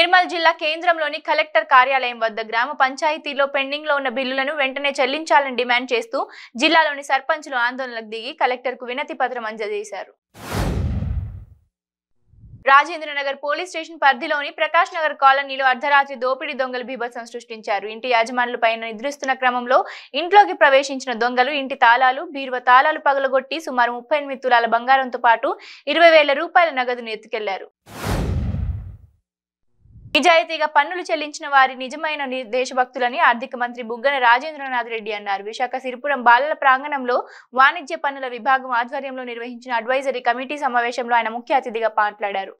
నిర్మల్ జిల్లా కేంద్రంలోని కలెక్టర్ కార్యాలయం వద్ద గ్రామ పంచాయతీలో పెండింగ్ లో ఉన్న బిల్లులను వెంటనే చెల్లించాలని డిమాండ్ చేస్తూ జిల్లాలోని సర్పంచులు ఆందోళనకు దిగి కలెక్టర్కు వినతి పత్రం అందజేశారు. రాజేంద్రనగర్ పోలీస్ స్టేషన్ పరిధిలోని ప్రకాష్ నగర్ కాలనీలో అర్ధరాత్రి దోపిడీ దొంగలు బీభత్సం సృష్టించారు. ఇంటి యాజమానులపైన నిద్రిస్తున్న క్రమంలో ఇంట్లోకి ప్రవేశించిన దొంగలు ఇంటి తాళాలు, బీరువా తాళాలు పగలగొట్టి సుమారు 38 తులాల బంగారంతో పాటు 20,000 రూపాయల నగదును ఎత్తుకెళ్లారు. నిజాయితీగా పన్నులు చెల్లించిన వారి నిజమైన దేశభక్తులని ఆర్థిక మంత్రి బుగ్గన రాజేంద్రనాథ్ రెడ్డి అన్నారు. విశాఖ సిరిపురం బాలల ప్రాంగణంలో వాణిజ్య పన్నుల విభాగం ఆధ్వర్యంలో నిర్వహించిన అడ్వైజరీ కమిటీ సమావేశంలో ఆయన ముఖ్య అతిథిగా మాట్లాడారు.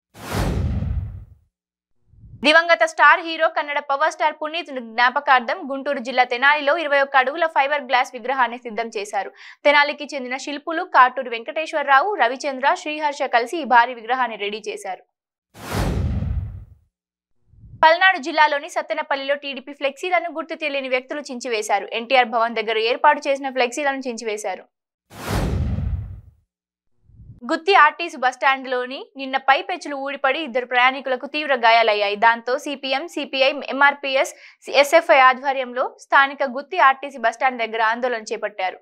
దివంగత star hero Kannada power star Puneeth జ్ఞాపకార్థం గుంటూరు జిల్లా తెనాలిలో 21 అడుగుల ఫైబర్ గ్లాస్ విగ్రహాన్ని సిద్ధం చేశారు. తెనాలికి చెందిన శిల్పులు కాటూరు వెంకటేశ్వరరావు, రవిచంద్ర, శ్రీహర్ష కలిసి ఈ భారీ విగ్రహాన్ని రెడీ చేశారు. పల్నాడు జిల్లాలోని సత్తెనపల్లిలో టీడీపీ ఫ్లెక్సీలను గుర్తు తెలియని వ్యక్తులు చించివేశారు. ఎన్టీఆర్ భవన్ దగ్గర ఏర్పాటు చేసిన ఫ్లెక్సీలను చించివేశారు. గుత్తి ఆర్టీసీ బస్టాండ్లోని నిన్న పై పెచ్చులు ఊడిపడి 2 ప్రయాణికులకు తీవ్ర గాయాలయ్యాయి. దాంతో సిపిఎం, సిపిఐ, ఎంఆర్పీఎస్, ఎస్ఎఫ్ఐ ఆధ్వర్యంలో స్థానిక గుత్తి ఆర్టీసీ బస్టాండ్ దగ్గర ఆందోళన చేపట్టారు.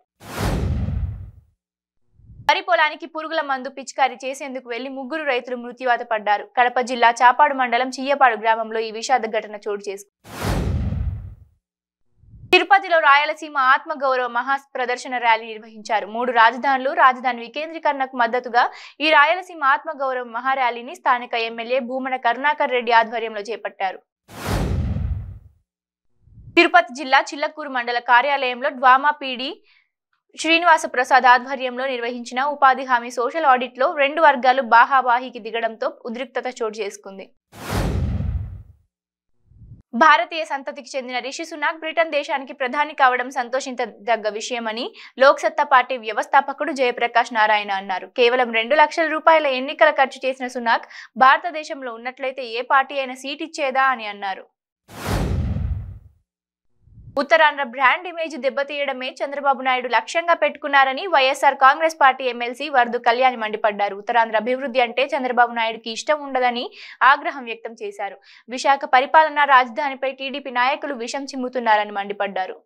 వరి పొలానికి పురుగుల మందు పిచికారీ చేసేందుకు వెళ్లి 3 రైతులు మృత్యువాత పడ్డారు. కడప జిల్లా చాపాడు మండలం చియ్యపాడు గ్రామంలో ఈ విషాద ఘటన చోటు చేసుకుంది. తిరుపతిలో రాయలసీమ ఆత్మగౌరవ మహా ప్రదర్శన ర్యాలీ నిర్వహించారు. 3 రాజధానులు, రాజధాని వికేంద్రీకరణకు మద్దతుగా ఈ రాయలసీమ ఆత్మగౌరవ మహా ర్యాలీని స్థానిక ఎమ్మెల్యే భూమన కరుణాకర్ రెడ్డి ఆధ్వర్యంలో చేపట్టారు. తిరుపతి జిల్లా చిల్లకూరు మండల కార్యాలయంలో డ్వామా పీడి శ్రీనివాస ప్రసాద్ ఆధ్వర్యంలో నిర్వహించిన ఉపాధి హామీ సోషల్ ఆడిట్ లో 2 వర్గాలు బాహాబాహికి దిగడంతో ఉద్రిక్తత చోటు చేసుకుంది. భారతీయ సంతతికి చెందిన రిషి సునాక్ బ్రిటన్ దేశానికి ప్రధాని కావడం సంతోషించదగ్గ విషయమని లోక్ సత్తా పార్టీ వ్యవస్థాపకుడు జయప్రకాష్ నారాయణ అన్నారు. కేవలం 2 లక్షల రూపాయల ఎన్నికల ఖర్చు చేసిన సునాక్ భారతదేశంలో ఉన్నట్లయితే ఏ పార్టీ అయినా సీట్ ఇచ్చేదా అని అన్నారు. ఉత్తరాంధ్ర బ్రాండ్ ఇమేజ్ దెబ్బతీయడమే చంద్రబాబు నాయుడు లక్ష్యంగా పెట్టుకున్నారని వైఎస్ఆర్ కాంగ్రెస్ పార్టీ ఎమ్మెల్సీ వర్దు కళ్యాణి మండిపడ్డారు. ఉత్తరాంధ్ర అభివృద్ధి అంటే చంద్రబాబు నాయుడుకి ఇష్టం ఉండదని ఆగ్రహం వ్యక్తం చేశారు. విశాఖ పరిపాలనా రాజధానిపై టీడీపీ నాయకులు విషం చిమ్ముతున్నారని మండిపడ్డారు.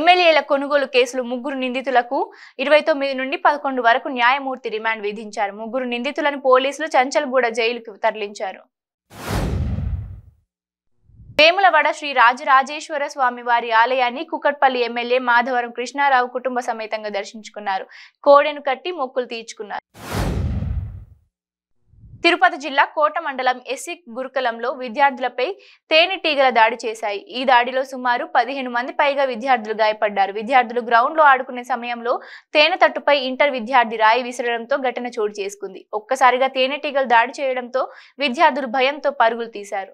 ఎమ్మెల్యేల కొనుగోలు కేసులు 3 నిందితులకు 29 నుండి 11 వరకు న్యాయమూర్తి రిమాండ్ విధించారు. 3 నిందితులను పోలీసులు చంచల్గూడ జైలుకు తరలించారు. వేములవాడ శ్రీ రాజరాజేశ్వర స్వామి వారి ఆలయాన్ని కుకట్పల్లి ఎమ్మెల్యే మాధవరం కృష్ణారావు కుటుంబ సమేతంగా దర్శించుకున్నారు. కోడెను కట్టి మొక్కులు తీర్చుకున్నారు. తిరుపతి జిల్లా కోట మండలం ఎస్సి గురుకులంలో విద్యార్థులపై తేనెటీగల దాడి చేశాయి. ఈ దాడిలో సుమారు 15 మంది పైగా విద్యార్థులు గాయపడ్డారు. విద్యార్థులు గ్రౌండ్ లో ఆడుకునే సమయంలో తేనె తట్టుపై ఇంటర్ విద్యార్థి రాయి విసరడంతో ఘటన చోటు చేసుకుంది. ఒక్కసారిగా తేనెటీగలు దాడి చేయడంతో విద్యార్థులు భయంతో పరుగులు తీశారు.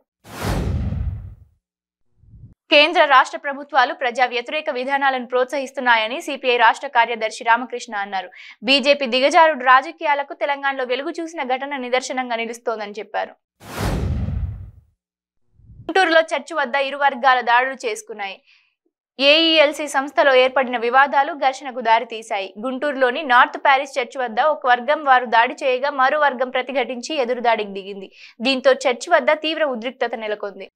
కేంద్ర రాష్ట్ర ప్రభుత్వాలు ప్రజా వ్యతిరేక విధానాలను ప్రోత్సహిస్తున్నాయని సిపిఐ రాష్ట్ర కార్యదర్శి రామకృష్ణ అన్నారు. బీజేపీ దిగజారుడు రాజకీయాలకు తెలంగాణలో వెలుగు చూసిన ఘటన నిదర్శనంగా నిలుస్తోందని చెప్పారు. గుంటూరులో చర్చి వద్ద 2 వర్గాల దాడులు చేసుకున్నాయి. ఏఈఎల్సీ సంస్థలో ఏర్పడిన వివాదాలు ఘర్షణకు దారితీశాయి. గుంటూరులోని నార్త్ ప్యారిస్ చర్చి వద్ద ఒక వర్గం వారు దాడి చేయగా మరో వర్గం ప్రతిఘటించి ఎదురుదాడికి దిగింది. దీంతో చర్చి వద్ద తీవ్ర ఉద్రిక్తత నెలకొంది.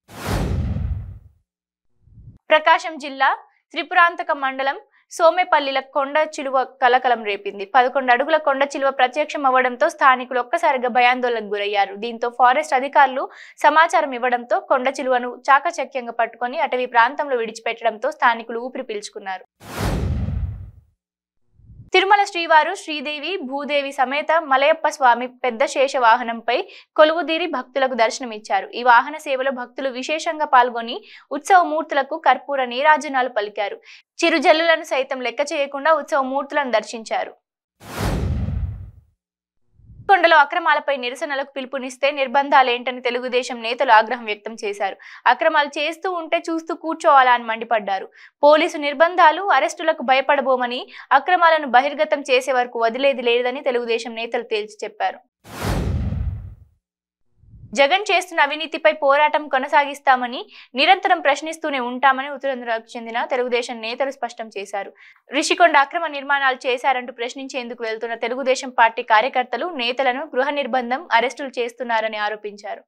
ప్రకాశం జిల్లా త్రిపురాంతక మండలం సోమేపల్లిల కొండ చిలువ కలకలం రేపింది. 11 అడుగుల కొండ చిలువ ప్రత్యక్షం అవ్వడంతో స్థానికులు ఒక్కసారిగా భయాందోళనకు గురయ్యారు. దీంతో ఫారెస్ట్ అధికారులు సమాచారం ఇవ్వడంతో కొండ చిలువను చాకచక్యంగా పట్టుకొని అటవీ ప్రాంతంలో విడిచిపెట్టడంతో స్థానికులు ఊపిరి పీల్చుకున్నారు. తిరుమల శ్రీవారు శ్రీదేవి భూదేవి సమేత మలయప్ప స్వామి పెద్ద శేష వాహనంపై కొలువుదీరి భక్తులకు దర్శనమిచ్చారు. ఈ వాహన సేవలో భక్తులు విశేషంగా పాల్గొని ఉత్సవ మూర్తులకు కర్పూర నీరాజనాలు పలికారు. చిరుజల్లులను సైతం లెక్క చేయకుండా ఉత్సవ మూర్తులను దర్శించారు. కొండలో అక్రమాలపై నిరసనలకు పిలుపునిస్తే నిర్బంధాలేంటని తెలుగుదేశం నేతలు ఆగ్రహం వ్యక్తం చేశారు. అక్రమాలు చేస్తూ ఉంటే చూస్తూ కూర్చోవాలా అని మండిపడ్డారు. పోలీసు నిర్బంధాలు, అరెస్టులకు భయపడబోమని అక్రమాలను బహిర్గతం చేసే వరకు వదిలేది లేదని తెలుగుదేశం నేతలు తేల్చి చెప్పారు. జగన్ చేస్తున్న అవినీతిపై పోరాటం కొనసాగిస్తామని, నిరంతరం ప్రశ్నిస్తూనే ఉంటామని ఉత్తరాంధ్రకు చెందిన తెలుగుదేశం నేతలు స్పష్టం చేశారు. రిషికొండ అక్రమ నిర్మాణాలు చేశారంటూ ప్రశ్నించేందుకు వెళ్తున్న తెలుగుదేశం పార్టీ కార్యకర్తలు, నేతలను గృహ నిర్బంధం, అరెస్టులు చేస్తున్నారని ఆరోపించారు.